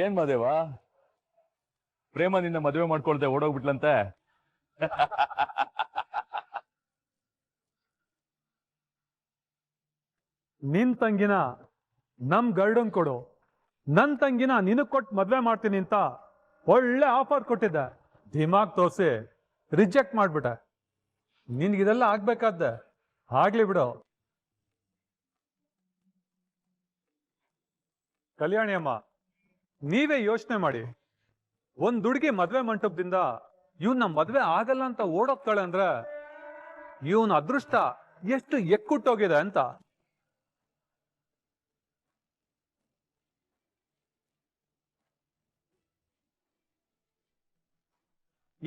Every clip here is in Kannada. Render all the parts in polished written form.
ಏನ್ ಮಾದೇವ, ಪ್ರೇಮ ನಿನ್ನ ಮದುವೆ ಮಾಡ್ಕೊಳ್ದೆ ಓಡೋಗ್ಬಿಟ್ಲಂತೆ. ನಿನ್ ತಂಗಿನ ನಮ್ ಗರ್ಡನ್ ಕೊಡು, ನನ್ ತಂಗಿನ ನಿನಗ್ ಕೊಟ್ಟು ಮದ್ವೆ ಮಾಡ್ತೀನಿ ಅಂತ ಒಳ್ಳೆ ಆಫರ್ ಕೊಟ್ಟಿದ್ದೆ. ದಿಮಾಗ್ ತೋರಿಸಿ ರಿಜೆಕ್ಟ್ ಮಾಡ್ಬಿಟ್ಟೆ. ನಿನ್ಗಿದೆಲ್ಲ ಆಗ್ಬೇಕಾದ್ದೆ, ಆಗ್ಲಿ ಬಿಡು. ಕಲ್ಯಾಣಿ ಅಮ್ಮ, ನೀವೇ ಯೋಚನೆ ಮಾಡಿ. ಒಂದ್ ಹುಡುಗಿ ಮದ್ವೆ ಮಂಟಪದಿಂದ ಇವನ್ ಮದ್ವೆ ಆಗಲ್ಲ ಅಂತ ಓಡೋಗ್ತಾಳೆ ಅಂದ್ರೆ ಇವನ್ ಅದೃಷ್ಟ ಎಷ್ಟು ಎಕ್ಕುಟ್ಟೋಗಿದೆ ಅಂತ.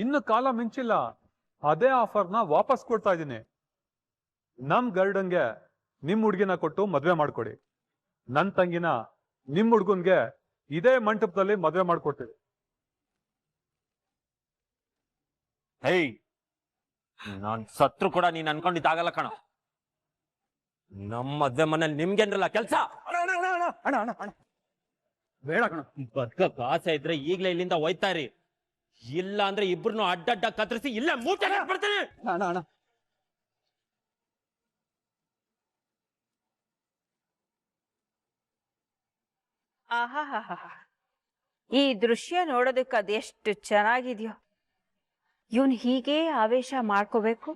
ಇನ್ನು ಕಾಲ ಮಿಂಚಿಲ್ಲ, ಅದೇ ಆಫರ್ನ ವಾಪಸ್ ಕೊಡ್ತಾ ಇದ್ದೀನಿ. ನಮ್ ಗರ್ಡನ್ಗೆ ನಿಮ್ ಹುಡ್ಗಿನ ಕೊಟ್ಟು ಮದ್ವೆ ಮಾಡ್ಕೊಡಿ, ನನ್ ತಂಗಿನ ನಿಮ್ ಹುಡ್ಗನ್ಗೆ ಇದೇ ಮಂಟಪದಲ್ಲಿ ಮದ್ವೆ ಮಾಡ್ಕೊಡ್ತೀವಿ. ಹೇಯ್, ನಾನ್ ಸತ್ರು ಕೂಡ ನೀನ್ ಅನ್ಕೊಂಡಿದ್ದಾಗಲ್ಲ ಕಣ. ನಮ್ಮ ಮದ್ವೆ ಮನೇಲಿ ನಿಮ್ಗೇನ್ರಲ್ಲ ಕೆಲ್ಸ? ಬೇಡ ಕಣ. ಬದುಕಕ್ ಆಸೆ ಇದ್ರೆ ಈಗ್ಲೇ ಇಲ್ಲಿಂದ ಹೋಯ್ತಾ ಇರಿ, ಇಲ್ಲ ಅಂದ್ರೆ ಇಬ್ರು ಅಡ್ಡಡ್ಡ ಕತ್ತರಿಸಿ ಇಲ್ಲ ಮೂಟೆ ಬರ್ತೀನಿ. ಆಹಾಹಾ, ಈ ದೃಶ್ಯ ನೋಡೋದಕ್ಕೆ ಅದೆಷ್ಟು ಚೆನ್ನಾಗಿದೆಯೋ. ಇವನ್ ಹೀಗೆ ಆವೇಶ ಮಾಡ್ಕೋಬೇಕು,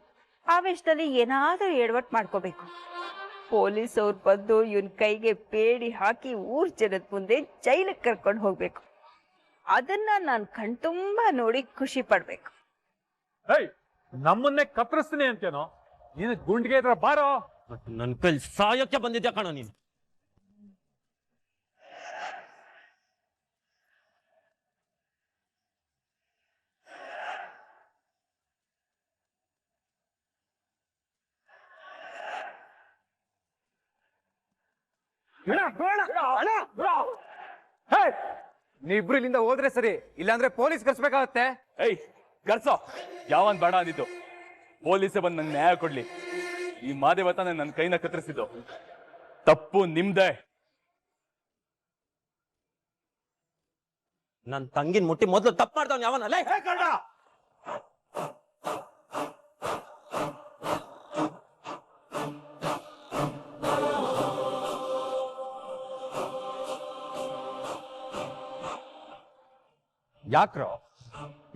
ಆವೇಶದಲ್ಲಿ ಏನಾದ್ರೂ ಎಡವಟ್ ಮಾಡ್ಕೋಬೇಕು. ಪೊಲೀಸ್ ಅವ್ರು ಬಂದು ಇವನ್ ಕೈಗೆ ಬೇಡಿ ಹಾಕಿ ಊರ್ ಜನದ ಮುಂದೆ ಜೈಲಿಗೆ ಕರ್ಕೊಂಡು ಹೋಗ್ಬೇಕು. ಅದನ್ನ ನಾನು ಕಣ್ತುಂಬಾ ನೋಡಿ ಖುಷಿ ಪಡ್ಬೇಕು. ಏಯ್, ನಮ್ಮನ್ನೇ ಕತ್ತರಿಸ್ತೀನಿ ಅಂತೇನೋ? ನೀನು ಗುಂಡಿಗೆ ಇದ್ರ ಬಾರೋ. ನನ್ ಕೈಲಿ ಸಾಯಕ್ಕೆ ಬಂದಿದ್ಯಾ ಕಣ ನೀನು. ನೀವಿಬ್ರು ಇಲ್ಲಿಂದ ಹೋದ್ರೆ ಸರಿ, ಇಲ್ಲಾಂದ್ರೆ ಪೊಲೀಸ್ ಕರ್ಸ್ಬೇಕಾಗತ್ತೆ. ಏಯ್ ಕರ್ಸೋ, ಯಾವನ್ ಬೇಡ ಅಂದಿದ್ದು? ಪೊಲೀಸೇ ಬಂದು ನಂಗೆ ನ್ಯಾಯ ಕೊಡ್ಲಿ. ಈ ಮಾದೇವತನ ನನ್ನ ಕೈನ ಕತ್ತರಿಸಿದ್ದು ತಪ್ಪು ನಿಮ್ದೇ. ನನ್ ತಂಗಿನ ಮುಟ್ಟಿ ಮೊದ್ಲು ತಪ್ಪು ಮಾಡ್ದವ್ನು ಯಾವನಲ್ಲ?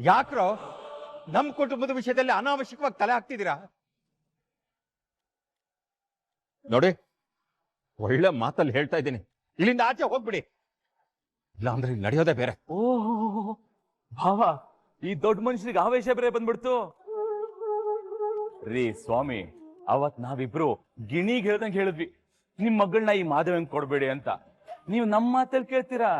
ಯಾಕ್ರೋ ನಮ್ ಕುಟುಂಬದ ವಿಷಯದಲ್ಲಿ ಅನಾವಶ್ಯಕವಾಗಿ ತಲೆ ಹಾಕ್ತಿದ್ದೀರಾ? ನೋಡಿ, ಒಳ್ಳೆ ಮಾತಲ್ಲಿ ಹೇಳ್ತಾ ಇದ್ದೀನಿ, ಇಲ್ಲಿಂದ ಆಚೆ ಹೋಗ್ಬಿಡಿ, ಇಲ್ಲ ಅಂದ್ರೆ ಇಲ್ಲಿ ನಡೆಯೋದೇ ಬೇರೆ. ಓಹ್ ಭಾವ, ಈ ದೊಡ್ಡ ಮನುಷ್ಯನಿಗೆ ಆವೇಶ ಬೇರೆ ಬಂದ್ಬಿಡ್ತು ರೀ. ಸ್ವಾಮಿ, ಅವತ್ ನಾವಿಬ್ರು ಗಿಣಿಗ್ ಹೇಳ್ದಂಗೆ ಹೇಳಿದ್ವಿ, ನಿಮ್ ಮಗಳನ್ನ ಈ ಮಾಧವನ್ ಕೊಡ್ಬೇಡಿ ಅಂತ. ನೀವು ನಮ್ಮ ಮಾತಲ್ಲಿ ಕೇಳ್ತೀರಾ?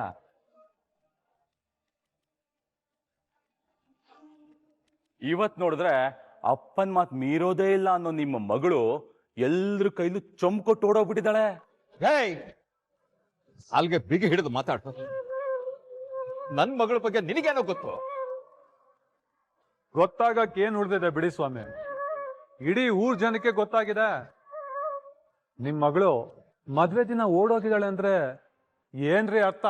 ಇವತ್ ನೋಡಿದ್ರೆ ಅಪ್ಪನ್ ಮಾತ್ ಮೀರೋದೇ ಇಲ್ಲ ಅನ್ನೋ ನಿಮ್ಮ ಮಗಳು ಎಲ್ರ ಕೈಲೂ ಚೊಂಬ್ ಕೊಟ್ಟು ಓಡೋಗ್ಬಿಟ್ಟಿದ್ದಾಳೆ. ಅಲ್ಗೆ ಬಿಗಿ ಹಿಡಿದು ಮಾತಾಡ್ತು. ನನ್ ಮಗಳ ಬಗ್ಗೆ ನಿನಗೇನೋ ಗೊತ್ತು? ಗೊತ್ತಾಗಕ್ಕೆ ಏನ್ ಉಳಿದಿದೆ ಬಿಡಿ ಸ್ವಾಮಿ, ಇಡೀ ಊರ್ ಜನಕ್ಕೆ ಗೊತ್ತಾಗಿದೆ. ನಿಮ್ ಮಗಳು ಮದ್ವೆ ದಿನ ಓಡೋಗಿದ್ದಾಳೆ ಅಂದ್ರೆ ಏನ್ರಿ ಅರ್ಥ?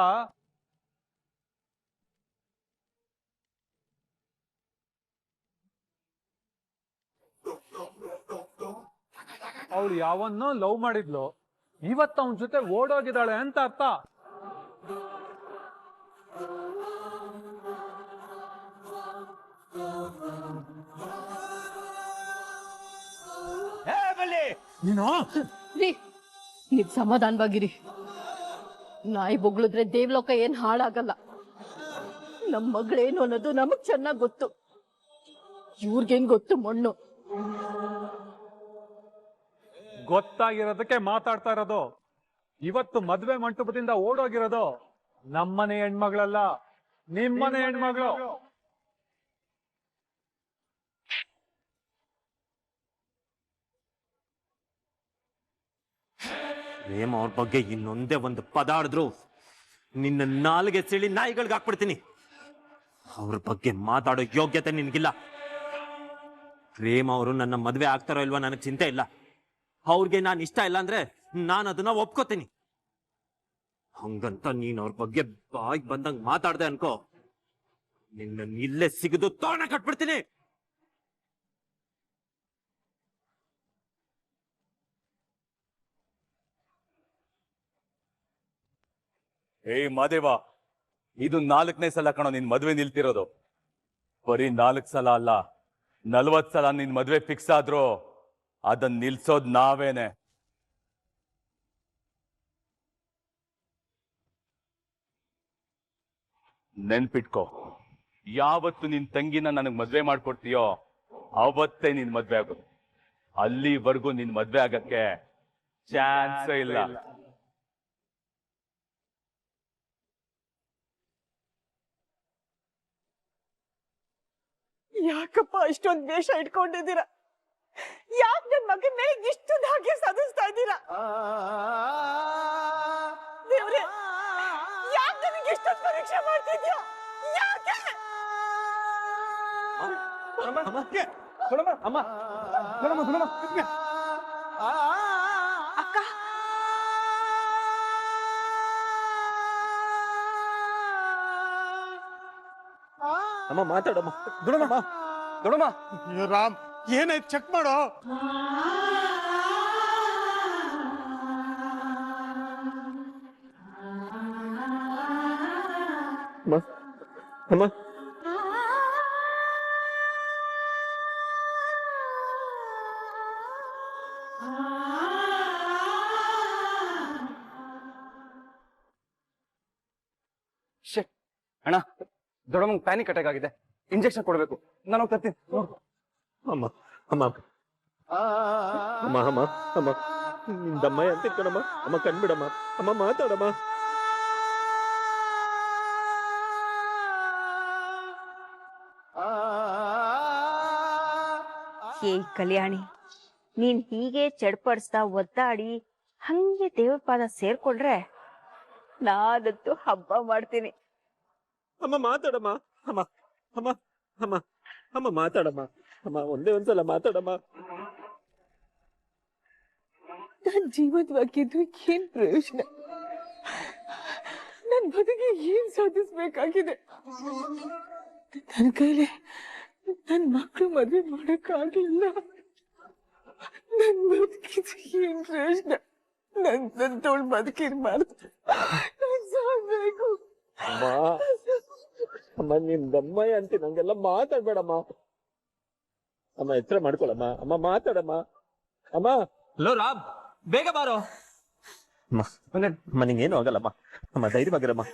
ಅವಳು ಯಾವನ್ನೋ ಲವ್ ಮಾಡಿದ್ಲು, ಇವತ್ತು ಅವನ ಜೊತೆ ಓಡೋಗಿದ್ದಾಳೆ ಅಂತ ಅರ್ಥ. ನೀವ್ ಸಮಾಧಾನವಾಗಿರಿ. ನಾಯಿ ಬೊಗಳಿದ್ರೆ ದೇವ್ಲೋಕ ಏನ್ ಹಾಳಾಗಲ್ಲ. ನಮ್ ಮಗಳೇನು ಅನ್ನೋದು ನಮಗ್ ಚೆನ್ನಾಗ್ ಗೊತ್ತು, ಇವ್ರಿಗೇನ್ ಗೊತ್ತು ಮಣ್ಣು. ಗೊತ್ತಾಗಿರೋದಕ್ಕೆ ಮಾತಾಡ್ತಾ ಇರೋದು. ಇವತ್ತು ಮದ್ವೆ ಮಂಟಪದಿಂದ ಓಡೋಗಿರೋದು ನಮ್ಮನೆ ಹೆಣ್ಮಗಳಲ್ಲ, ನಿಮ್ಮನೆ ಹೆಣ್ಮಗಳು. ಪ್ರೇಮ ಅವ್ರ ಬಗ್ಗೆ ಇನ್ನೊಂದೇ ಒಂದು ಪದ ಆಡಿದ್ರು ನಿನ್ನ ನಾಲ್ಗೆ ಸೆಳಿ ನಾಯಿಗಳಿಗೆ ಹಾಕ್ಬಿಡ್ತೀನಿ. ಅವ್ರ ಬಗ್ಗೆ ಮಾತಾಡೋ ಯೋಗ್ಯತೆ ನಿನ್ಗಿಲ್ಲ. ಪ್ರೇಮ ಅವರು ನನ್ನ ಮದ್ವೆ ಆಗ್ತಾರೋ ಇಲ್ವಾ ನನಗೆ ಚಿಂತೆ ಇಲ್ಲ. ಅವ್ರಿಗೆ ನಾನು ಇಷ್ಟ ಇಲ್ಲ ಅಂದ್ರೆ ನಾನು ಅದನ್ನ ಒಪ್ಕೋತೀನಿ. ಹಂಗಂತ ನೀನ್ ಅವ್ರ ಬಗ್ಗೆ ಬಾಯಿಗೆ ಬಂದಂಗ್ ಮಾತಾಡ್ದೆ ಅನ್ಕೋ, ನಿನ್ನ ಇಲ್ಲೇ ಸಿಗದು ತೋರಣ ಕಟ್ಬಿಡ್ತೀನಿ. ಏಯ್ ಮಾದೇವ, ಇದು 4ನೇ ಸಲ ಕಣೋ ನಿನ್ ಮದ್ವೆ ನಿಲ್ತಿರೋದು. ಬರೀ 4 ಸಲ ಅಲ್ಲ, 40 ಸಲ ನಿನ್ ಮದ್ವೆ ಫಿಕ್ಸ್ ಆದ್ರೂ ಅದನ್ನ ನಿಲ್ಸೋದ್ ನಾವೇನೆ. ನೆನ್ಪಿಟ್ಕೋ, ಯಾವತ್ತು ನಿನ್ ತಂಗಿನ ನನಗ್ ಮದ್ವೆ ಮಾಡ್ಕೊಡ್ತೀಯೋ ಅವತ್ತೇ ನಿನ್ ಮದ್ವೆ ಆಗೋದು. ಅಲ್ಲಿವರೆಗೂ ನಿನ್ ಮದ್ವೆ ಆಗಕ್ಕೆ ಚಾನ್ಸೇ ಇಲ್ಲ. ಯಾಕಪ್ಪ ಇಷ್ಟೊಂದು ದ್ವೇಷ ಇಟ್ಕೊಂಡಿದ್ದೀರಾ? ಯಾಕೆ ನನ್ನ ಮಗನ ಮೇಲೆ ಇಷ್ಟೊಂದು ಹಾಗೆ ಸಾಧಿಸ್ತಾ ಇದ್ದೀರಾ? ದೇವ್ರೆ, ಯಾಕೆ ನನಗೆ ಇಷ್ಟೊಂದು ಪರೀಕ್ಷೆ ಮಾಡ್ತಿದ್ಯಾ? ಯಾಕೆ? ಅಕ್ಕ, ಅಮ್ಮ ಮಾತಾಡಮ್ಮ. ದೊಡಮ್ಮ ರಾಮ್, ಏನಾಯ್ತು ಚೆಕ್ ಮಾಡೋ. ಅಮ್ಮ ಅಣ್ಣ, ದೊಡ್ಡಮ್ಮಂಗ್ ಪ್ಯಾನಿಕ್ ಅಟ್ಯಾಕ್ ಆಗಿದೆ, ಇಂಜೆಕ್ಷನ್ ಕೊಡ್ಬೇಕು. ನಾನು ಹೋಗಿ ತರ್ತೀನಿ. ಅಮ್ಮ ಅಮ್ಮ ಅಮ್ಮ ಅಮ್ಮ ಅಮ್ಮ ನಿಂದಮ್ಮ ಅಂತ ಕಣಮ್ಮ. ಅಮ್ಮ ಕಣ್ಬಿಡಮ್ಮ. ಅಮ್ಮ ಮಾತಾಡಮ್ಮ. ಏ ಕಲ್ಯಾಣಿ, ನೀನ್ ಹೀಗೆ ಚಡ್ಪಡಿಸ್ತಾ ಒದ್ದಾಡಿ ಹಂಗೆ ದೇವ್ರ ಪಾದ ಸೇರ್ಕೊಂಡ್ರೆ ನಾನಂತೂ ಹಬ್ಬ ಮಾಡ್ತೀನಿ. ಅಮ್ಮ ಮಾತಾಡಮ್ಮ. ಅಮ್ಮ ಅಮ್ಮ ಅಮ್ಮ ಅಮ್ಮ ಮಾತಾಡಮ್ಮ. ಅಮ್ಮ ಒಂದೇ ಒಂದ್ಸಲ ಮಾತಾಡಮ್ಮ. ನಾನ್ ಜೀವಂತವಾಗಿದ್ದು ಏನ್ ಪ್ರಯೋಜನ? ನನ್ ಬದುಕಿಗೆ ಏನ್ ಸಾಧಿಸ್ಬೇಕಾಗಿದೆ? ನನ್ ಕೈಲಿ ನನ್ ಮಕ್ಳು ಮದ್ವೆ ಮಾಡಕ್ಕಾಗಿಲ್ಲ. ನನ್ ಬದುಕಿದ್ದು ಏನ್ ಪ್ರಯೋಜನ? ನನ್ ತೋಳ್ ಬದುಕಿರ್ ಮಾಡ್ತ ಸಾಯ್ಬೇಕು. ಅಮ್ಮ ಅಮ್ಮ ನಿಂದಮ್ಮಯ್ಯ ಅಂತ ನಂಗೆಲ್ಲ ಮಾತಾಡ್ಬೇಡಮ್ಮ. ಅಮ್ಮ ಎಚ್ಚರ ಮಾಡ್ಕೊಳಮ್ಮ. ಅಮ್ಮ ಮಾತಾಡಮ್ಮ. ಅಮ್ಮ ಲೋ ರಾಮ್, ಬೇಗ ಬಾರೋ. ಅಮ್ಮ ನಿಂಗೇನು ಆಗಲ್ಲಮ್ಮ. ಅಮ್ಮ ಧೈರ್ಯವಾಗಿರಮ್ಮ.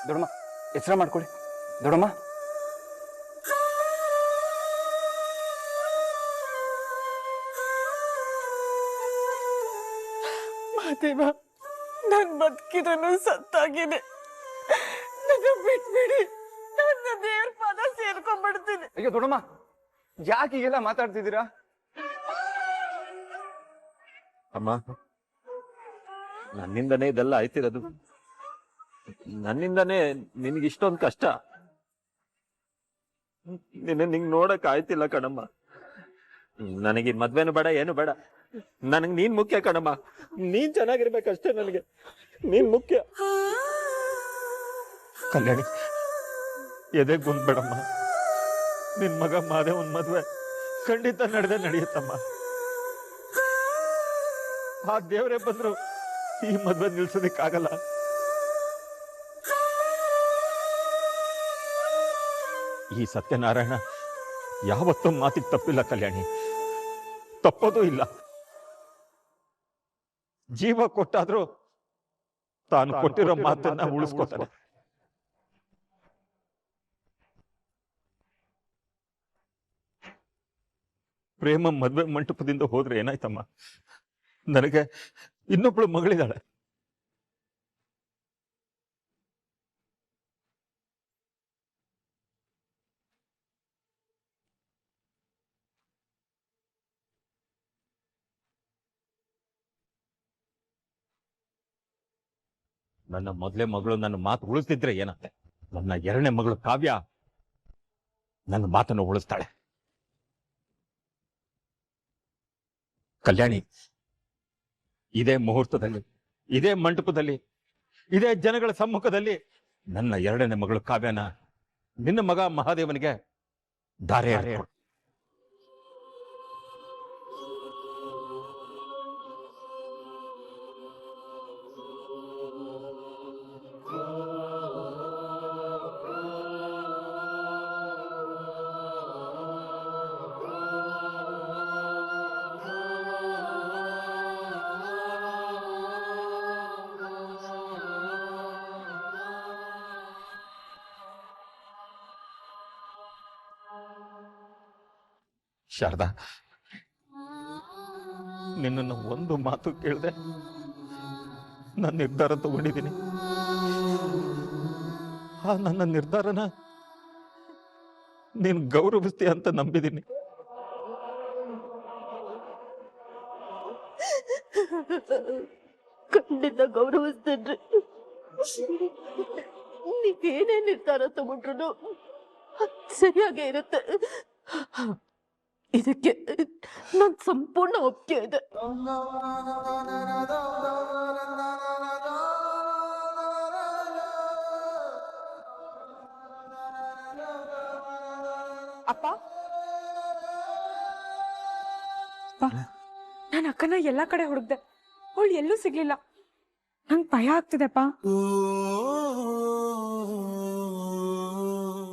ದೊಡ್ಡಮ್ಮ, ಎಚ್ಚರ ಮಾಡ್ಕೊಳ್ಳಿ. ದೊಡ್ಡಮ್ಮ, ಮಾದೇವ, ನನ್ ಬದುಕಿದನು ಸತ್ತಾಗಿದೆ. ನನ್ನ ಬಿಟ್ಬಿಡಿ, ನನ್ನ ದೇವ್ರ ಪಾದ ಸೇರ್ಕೊಂಡ್ಬಿಡ್ತೀನಿ. ಅಯ್ಯೋ ದೊಡ್ಡಮ್ಮ, ಯಾಕೆ ಈಗೆಲ್ಲ ಮಾತಾಡ್ತಿದ್ದೀರಾ? ಅಮ್ಮ ನನ್ನಿಂದನೇ ಇದೆಲ್ಲ ಆಯ್ತಿರೋದು. ನನ್ನಿಂದನೇ ನಿನ್ಗೆ ಇಷ್ಟೊಂದು ಕಷ್ಟ. ನಿಂಗ್ ನೋಡಕ್ ಆಯ್ತಿಲ್ಲ ಕಣಮ್ಮ. ನನಗೆ ಮದ್ವೆನು ಬೇಡ, ಏನು ಬೇಡ. ನನಗ್ ನೀನ್ ಮುಖ್ಯ ಕಣಮ್ಮ. ನೀನ್ ಚೆನ್ನಾಗಿರ್ಬೇಕಷ್ಟೇ ನನಗೆ. ನೀನ್ ಮುಖ್ಯ. ಕಲ್ಯಾಣಿ, ಎದೆಗ್ ಬಂದ್ಬೇಡಮ್ಮ. ನಿನ್ ಮಗ ಮಾದೇವನ್ ಮದ್ವೆ ಖಂಡಿತ ನಡೆಯುತ್ತಮ್ಮ. ಆ ದೇವರೇ ಬಂದ್ರು ಈ ಮದ್ವೆ ನಿಲ್ಸೋದಿಕ್ಕಾಗಲ್ಲ. ಈ ಸತ್ಯನಾರಾಯಣ ಯಾವತ್ತೂ ಮಾತಿಗೆ ತಪ್ಪಿಲ್ಲ ಕಲ್ಯಾಣಿ, ತಪ್ಪೋದೂ ಇಲ್ಲ. ಜೀವ ಕೊಟ್ಟಾದ್ರೂ ತಾನು ಕೊಟ್ಟಿರೋ ಮಾತನ್ನ ಉಳಿಸ್ಕೊತಾನೆ. ಪ್ರೇಮ ಮದ್ವೆ ಮಂಟಪದಿಂದ ಹೋದ್ರೆ ಏನಾಯ್ತಮ್ಮ? ನನಗೆ ಇನ್ನೊಬ್ಳು ಮಗಳಿದ್ದಾಳೆ. ನನ್ನ ಮೊದಲೇ ಮಗಳು ನನ್ನ ಮಾತು ಉಳಿಸ್ತಿದ್ರೆ ಏನಂತೆ, ನನ್ನ ಎರಡನೇ ಮಗಳು ಕಾವ್ಯ ನನ್ನ ಮಾತನ್ನು ಉಳಿಸ್ತಾಳೆ. ಕಲ್ಯಾಣಿ, ಇದೇ ಮುಹೂರ್ತದಲ್ಲಿ, ಇದೇ ಮಂಟಪದಲ್ಲಿ, ಇದೇ ಜನಗಳ ಸಮ್ಮುಖದಲ್ಲಿ ನನ್ನ ಎರಡನೇ ಮಗಳು ಕಾವ್ಯನ ನಿನ್ನ ಮಗ ಮಹಾದೇವನಿಗೆ ದಾರೆ ಎರೆದು. ಶಾರದಾ, ನಿನ್ನನ್ನು ಒಂದು ಮಾತು ಕೇಳಿದೆ ನನ್ನ ನಿರ್ಧಾರ ತಗೊಂಡಿದ್ದೀನಿ. ಆ ನನ್ನ ನಿರ್ಧಾರನ ನೀನು ಗೌರವಿಸ್ತೀಯ ಅಂತ ನಂಬಿದ್ದೀನಿ. ಖಂಡಿತ ಗೌರವಿಸ್ತೇನ್ರಿ. ನೀವೇನೇ ನಿರ್ಧಾರ ತಗೊಂಡ್ರು ಸರಿಯಾಗೇ ಇರುತ್ತೆ. ಇದಕ್ಕೆ ನನ್ ಸಂಪೂರ್ಣ ಒಪ್ಪಿಗೆ ಇದೆ. ಅಪ್ಪ ನಾನು ಅಕ್ಕನ ಎಲ್ಲಾ ಕಡೆ ಹುಡುಕ್ದೆ, ಅವಳು ಎಲ್ಲೂ ಸಿಗ್ಲಿಲ್ಲ. ನಂಗೆ ಭಯ ಆಗ್ತಿದೆಪ್ಪ.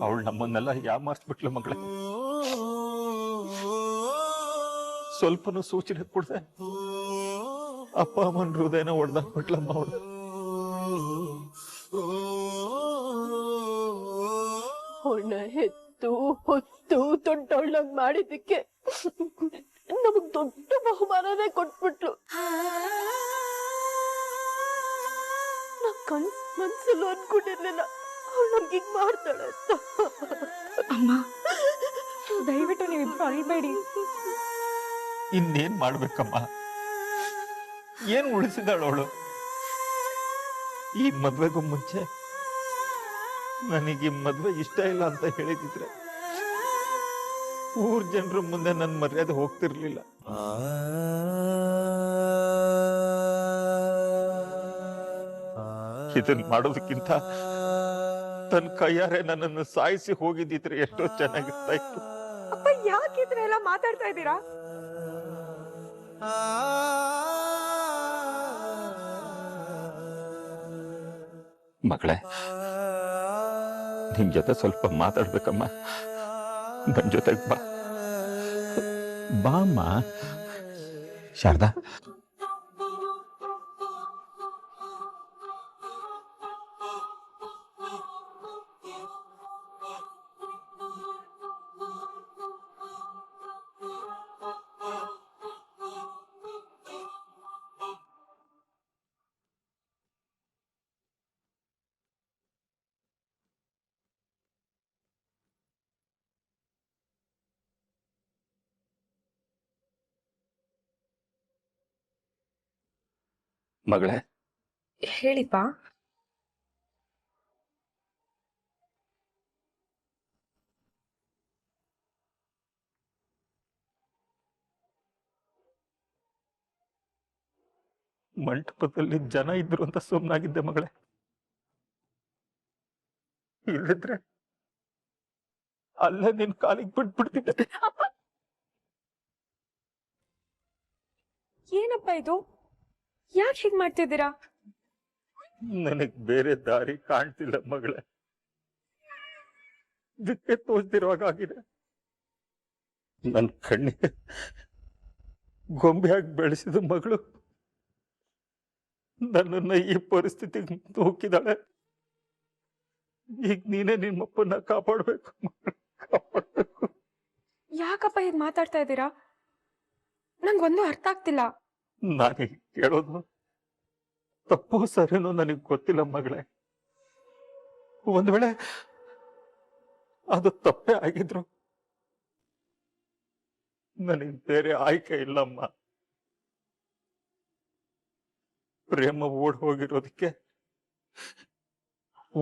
ಅವಳು ನಮ್ಮನ್ನೆಲ್ಲ ಯಾಮಾರಿಸ್ಬಿಟ್ಲು ಮಗಳೇ. ಸ್ವಲ್ಪನೂ ಸೂಚನೆ ಕೊಡ್ದೆ ಅಪ್ಪ ಅಮ್ಮನ ಹೃದಯನ ಹೊಡೆದಾಕ್ಬಿಟ್ಲಮ್ಮ ಅವಳು. ಅವಳನ್ನ ಹೆತ್ತು ಹೊತ್ತು ದೊಡ್ಡವಳನ್ನ ಮಾಡಿದ್ದಕ್ಕೆ ನಮಗ್ ದೊಡ್ಡ ಬಹುಮಾನನೇ ಕೊಟ್ಬಿಟ್ಲು. ನಾ ಮನ್ಸಲ್ಲೂ ಅನ್ಕೊಂಡಿರ್ಲಿಲ್ಲ ಅವಳು ನಮ್ಗೆ ಹಿಂಗ್ ಮಾಡ್ತಾಳೆ ಅಂತ. ಅಮ್ಮ ದಯವಿಟ್ಟು ನೀವಿಬ್ರು ಅಳ್ಬೇಡಿ. ಇನ್ನೇನ್ ಮಾಡ್ಬೇಕಮ್ಮ? ಏನ್ ಉಳಿಸಿದಾಳು ಅವಳು? ಈ ಮದ್ವೆಗೂ ಮುಂಚೆ ನನಗೆ ಮದ್ವೆ ಇಷ್ಟ ಇಲ್ಲ ಅಂತ ಹೇಳಿದಿದ್ರೆ ಊರ್ ಜನರ ಮುಂದೆ ನನ್ನ ಮರ್ಯಾದೆ ಹೋಗ್ತಿರ್ಲಿಲ್ಲ. ಇದನ್ ಮಾಡೋದಕ್ಕಿಂತ ತನ್ನ ಕೈಯಾರೆ ನನ್ನನ್ನು ಸಾಯಿಸಿ ಹೋಗಿದ್ದಿದ್ರೆ ಎಷ್ಟೋ ಚೆನ್ನಾಗಿರ್ತಾ ಇತ್ತು. ಅಪ್ಪ ಯಾಕೆ ಇದ್ರ ಎಲ್ಲ ಮಾತಾಡ್ತಾ ಇದ್ದೀರಾ? ಮಗಳೇ, ನಿನ್ ಜೊತೆ ಸ್ವಲ್ಪ ಮಾತಾಡ್ಬೇಕಮ್ಮ. ನನ್ ಜೊತೆಗೆ ಬಾ. ಬಾಮ್ಮ. ಶಾರದಾ, ಮಗಳೇ, ಹೇಳಿಪ್ಪ. ಮಂಟಪದಲ್ಲಿ ಜನ ಇದ್ರು ಅಂತ ಸುಮ್ಮನಾಗಿದ್ದೆ ಮಗಳೇ. ಇಲ್ಲಿದ್ರೆ ಅಲ್ಲೇ ನಿನ್ ಕಾಲಿಗೆ ಬಿಟ್ಬಿಡ್ತಿದ್ದೆ. ಏನಪ್ಪ ಇದು? ಯಾಕೆ ಹೀಗ್ ಮಾಡ್ತಿದ್ದೀರಾ? ನನಗ್ ಬೇರೆ ದಾರಿ ಕಾಣ್ತಿಲ್ಲ ಮಗಳೇ. ದಿಕ್ಕೆ ತೋಚ್ತಿರುವಾಗ ಆಗಿದೆ. ನನ್ ಕಣ್ಣಿಗೆ ಗೊಂಬೆಯಾಗಿ ಬೆಳೆಸಿದ ಮಗಳು ನನ್ನನ್ನ ಈ ಪರಿಸ್ಥಿತಿಗೆ ನೂಕಿದಾಳೆ. ಈಗ ನೀನೇ ನಿಮ್ಮಪ್ಪನ್ನ ಕಾಪಾಡ್ಬೇಕು. ಯಾಕಪ್ಪ ಹೀಗ್ ಮಾತಾಡ್ತಾ ಇದ್ದೀರಾ? ನಂಗೊಂದು ಅರ್ಥ ಆಗ್ತಿಲ್ಲ. ನಾನೀಗ ಕೇಳೋದು ತಪ್ಪು ಸರಿನೋ ನನಗೆ ಗೊತ್ತಿಲ್ಲ ಮಗಳೇ. ಒಂದ್ ವೇಳೆ ಅದು ತಪ್ಪೇ ಆಗಿದ್ರು ನನಗೆ ಬೇರೆ ಆಯ್ಕೆ ಇಲ್ಲಮ್ಮ. ಪ್ರೇಮ ಓಡ್ ಹೋಗಿರೋದಕ್ಕೆ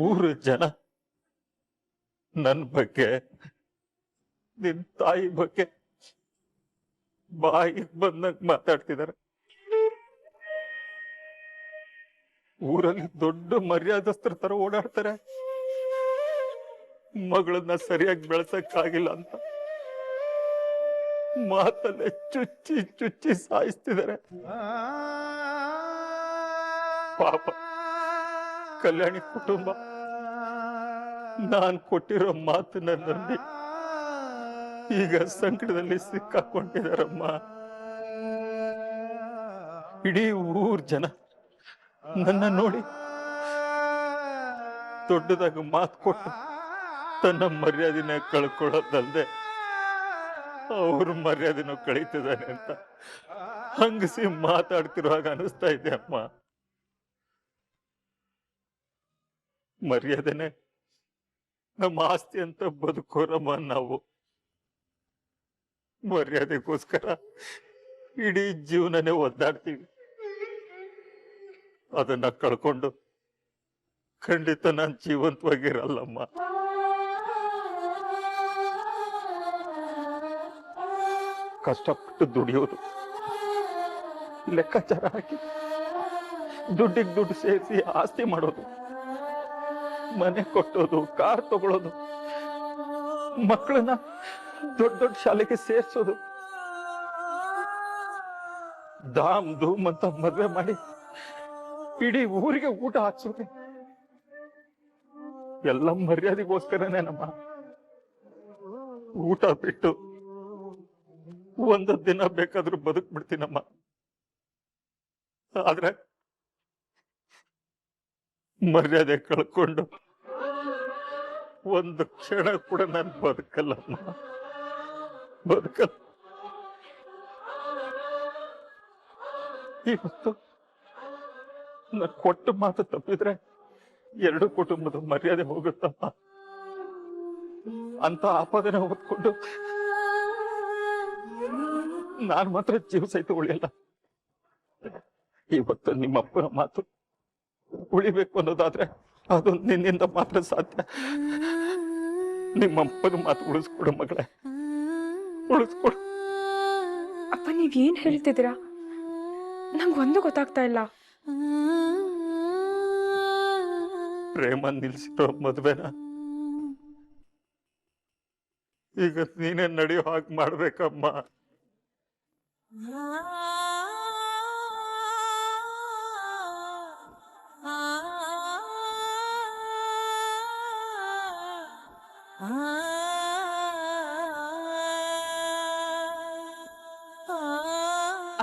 ಊರು ಜನ ನನ್ನ ಬಗ್ಗೆ, ನಿನ್ ತಾಯಿ ಬಗ್ಗೆ ಬಾಯಿಗೆ ಬಂದಂಗ್ ಮಾತಾಡ್ತಿದ್ದಾರೆ. ಊರಲ್ಲಿ ದೊಡ್ಡ ಮರ್ಯಾದಸ್ಥರ ತರ ಓಡಾಡ್ತಾರೆ. ಮಗಳನ್ನ ಸರಿಯಾಗಿ ಬೆಳೆಸಕ್ಕಾಗಿಲ್ಲ ಅಂತ ಮಾತಲ್ಲೇ ಚುಚ್ಚಿ ಚುಚ್ಚಿ ಸಾಯಿಸ್ತಿದ್ದಾರೆ. ಪಾಪ ಕಲ್ಯಾಣಿ ಕುಟುಂಬ ನಾನ್ ಕೊಟ್ಟಿರೋ ಮಾತನ್ನ ನಂಬಿ ಈಗ ಸಂಕಟದಲ್ಲಿ ಸಿಕ್ಕಾಕೊಂಡಿದಾರಮ್ಮ. ಇಡೀ ಊರ್ ಜನ ನನ್ನ ನೋಡಿ ದೊಡ್ಡದಾಗಿ ಮಾತು ಕೊಟ್ಟು ತನ್ನ ಮರ್ಯಾದೆನ ಕಳ್ಕೊಳ್ಳೋದಲ್ದೆ ಅವ್ರ ಮರ್ಯಾದೆನೂ ಕಳೀತಿದ್ದಾನೆ ಅಂತ ಹಂಗಸಿ ಮಾತಾಡ್ತಿರುವಾಗ ಅನಿಸ್ತಾ ಇದೆ ಅಮ್ಮ. ಮರ್ಯಾದೆನೆ ನಮ್ಮ ಆಸ್ತಿ ಅಂತ ಬದುಕೋರಮ್ಮ ನಾವು. ಮರ್ಯಾದೆಗೋಸ್ಕರ ಇಡೀ ಜೀವನನೇ ಒದ್ದಾಡ್ತೀವಿ. ಅದನ್ನ ಕಳ್ಕೊಂಡು ಖಂಡಿತ ನಾನು ಜೀವಂತವಾಗಿರಲ್ಲಮ್ಮ. ಕಷ್ಟಪಟ್ಟು ದುಡಿಯೋದು, ಲೆಕ್ಕಾಚಾರ ಹಾಕಿ ದುಡ್ಡಿಗೆ ದುಡ್ಡು ಸೇರಿಸಿ ಆಸ್ತಿ ಮಾಡೋದು, ಮನೆ ಕೊಟ್ಟೋದು, ಕಾರ್ ತಗೊಳ್ಳೋದು, ಮಕ್ಕಳನ್ನ ದೊಡ್ಡ ದೊಡ್ಡ ಶಾಲೆಗೆ ಸೇರ್ಸೋದು, ಧಾಮ್ ಧೂಮ್ ಅಂತ ಮದ್ವೆ ಮಾಡಿ ಇಡೀ ಊರಿಗೆ ಊಟ ಹಾಕ್ಸೋದು ಎಲ್ಲ ಮರ್ಯಾದೆಗೋಸ್ಕರನೇ ನಮ್ಮ. ಊಟ ಬಿಟ್ಟು ಒಂದು ದಿನ ಬೇಕಾದ್ರೂ ಬದುಕ್ಬಿಡ್ತೀನಮ್ಮ. ಆದ್ರೆ ಮರ್ಯಾದೆ ಕಳ್ಕೊಂಡು ಒಂದು ಕ್ಷಣ ಕೂಡ ನಾನು ಬದುಕಲ್ಲಮ್ಮ, ಬದುಕಲ್ಲ. ಇವತ್ತು ನಾನು ಕೊಟ್ಟ ಮಾತು ತಪ್ಪಿದ್ರೆ ಎರಡು ಕುಟುಂಬದ ಮರ್ಯಾದೆ ಹೋಗುತ್ತಮ್ಮ. ಅಂತ ಆಪಾದನೆ ಹೊತ್ಕೊಂಡು ನಾನು ಮಾತ್ರ ಜೀವ ಸಹಿತ ಉಳಿಯಲ್ಲ. ಇವತ್ತು ನಿಮ್ಮಪ್ಪನ ಮಾತು ಉಳಿಬೇಕು ಅನ್ನೋದಾದ್ರೆ ಅದು ನಿನ್ನಿಂದ ಮಾತ್ರ ಸಾಧ್ಯ. ನಿಮ್ಮಪ್ಪನ ಮಾತು ಉಳಿಸ್ಕೊಡು ಮಗಳೇ, ಉಳಿಸ್ಕೊಡು. ಅಪ್ಪ ನೀವೇನ್ ಹೇಳ್ತಿದ್ದೀರಾ? ನಂಗೊಂದು ಗೊತ್ತಾಗ್ತಾ ಇಲ್ಲ. ಪ್ರೇಮ ನಿಲ್ಸಿರೋ ಮದ್ವೆನ ಈಗ ನೀನೇ ನಡೆಯೋ ಹಾಗೆ ಮಾಡ್ಬೇಕಮ್ಮ.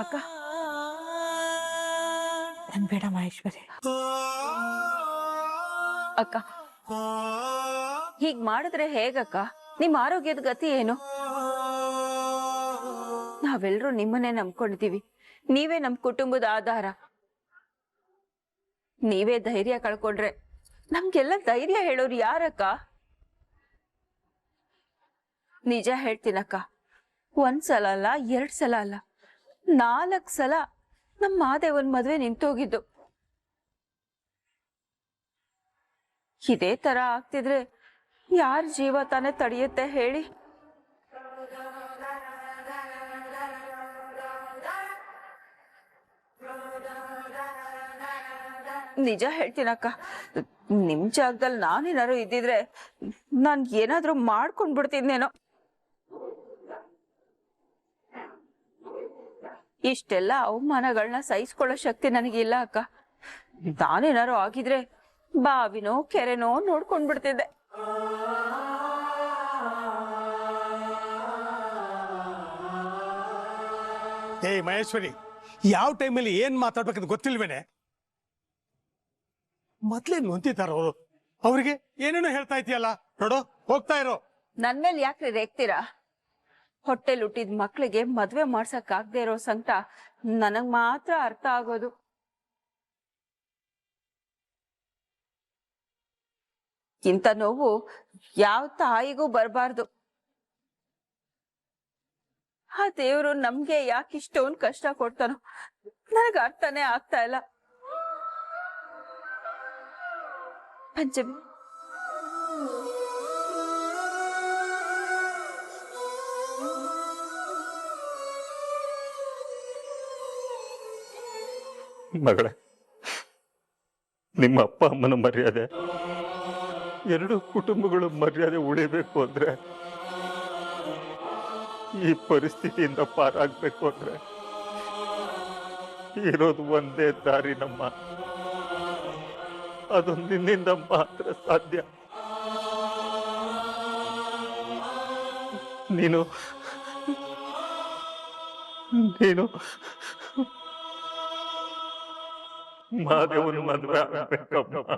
ಅಕ್ಕ ನನ್ ಬೇಡ ಮಹೇಶ್ವರಿ. ಅಕ್ಕ ಹೀಗ್ ಮಾಡಿದ್ರೆ ಹೇಗಕ್ಕ? ನಿಮ್ ಆರೋಗ್ಯದ ಗತಿ ಏನು? ನಾವೆಲ್ಲರೂ ನಿಮ್ಮನ್ನೇ ನಂಬ್ಕೊಂಡಿದೀವಿ. ನೀವೇ ನಮ್ ಕುಟುಂಬದ ಆಧಾರ. ನೀವೇ ಧೈರ್ಯ ಕಳ್ಕೊಂಡ್ರೆ ನಮ್ಗೆಲ್ಲ ಧೈರ್ಯ ಹೇಳೋರು ಯಾರಕ್ಕ? ನಿಜ ಹೇಳ್ತೀನಕ್ಕ, ಒಂದ್ಸಲ ಅಲ್ಲ, 2 ಸಲ ಅಲ್ಲ, 4 ಸಲ ನಮ್ಮ ಮಾದೇವನ್ ಮದ್ವೆ ನಿಂತೋಗಿದ್ದು. ಇದೇ ತರ ಆಗ್ತಿದ್ರೆ ಯಾರ ಜೀವ ತಾನೇ ತಡೆಯುತ್ತೆ ಹೇಳಿ? ನಿಜ ಹೇಳ್ತೀನಕ್ಕ, ನಿಮ್ ಜಾಗದಲ್ಲಿ ನಾನೇನಾದ್ರು ಇದ್ದಿದ್ರೆ ನಾನ್ ಏನಾದ್ರೂ ಮಾಡ್ಕೊಂಡ್ ಬಿಡ್ತಿದ್ನೇನೋ. ಇಷ್ಟೆಲ್ಲ ಅವಮಾನಗಳನ್ನ ಸಹಿಸ್ಕೊಳ್ಳೋ ಶಕ್ತಿ ನನಗಿಲ್ಲ ಅಕ್ಕ. ನಾನೇನಾರು ಆಗಿದ್ರೆ ಬಾವಿನೋ ಕೆರೆನೋ ನೋಡ್ಕೊಂಡ್ ಬಿಡ್ತಿದ್ದೆ. ಏ ಮಹೇಶ್ವರಿ, ಯಾವ ಟೈಮಲ್ಲಿ ಏನ್ ಮಾತಾಡ್ಬೇಕಂತ ಗೊತ್ತಿಲ್ವೇನೆ? ಮೊದ್ಲೇ ನೊಂತಿದ್ದಾರ ಅವರು, ಅವ್ರಿಗೆ ಏನೇನೋ ಹೇಳ್ತಾ ಇದೆಯಲ್ಲ. ನೋಡು, ಹೋಗ್ತಾ ಇರೋ. ನನ್ ಮೇಲೆ ಯಾಕ್ರಿ ರೇಗ್ತೀರಾ? ಹೊಟ್ಟೆಲ್ ಹುಟ್ಟಿದ ಮಕ್ಳಿಗೆ ಮದ್ವೆ ಮಾಡ್ಸಕ್ ಆಗದೆ ಇರೋ ಸಂಕಟ ನನಗ್ ಮಾತ್ರ ಅರ್ಥ ಆಗೋದು. ಇಂಥ ನೋವು ಯಾವ ತಾಯಿಗೂ ಬರಬಾರ್ದು. ಆ ದೇವ್ರು ನಮ್ಗೆ ಯಾಕೆ ಇಷ್ಟೊಂದು ಕಷ್ಟ ಕೊಡ್ತಾನೋ ನನಗೆ ಅರ್ಥನೇ ಆಗ್ತಾ ಇಲ್ಲ. ಪಂಚಮಿ, ಮಗಳೇ, ನಿಮ್ಮ ಅಪ್ಪ ಅಮ್ಮನ ಮರ್ಯಾದೆ, ಎರಡು ಕುಟುಂಬಗಳು ಮರ್ಯಾದೆ ಉಳಿಬೇಕು ಅಂದ್ರೆ, ಈ ಪರಿಸ್ಥಿತಿಯಿಂದ ಪಾರಾಗಬೇಕು ಅಂದ್ರೆ ಇರೋದು ಒಂದೇ ದಾರಿ ನಮ್ಮ. ಅದು ನಿನ್ನಿಂದ ಮಾತ್ರ ಸಾಧ್ಯ. ನೀನು ಮಹಾದೇವನ ಮದುವೆ ಆಗ್ಬೇಕಮ್ಮ.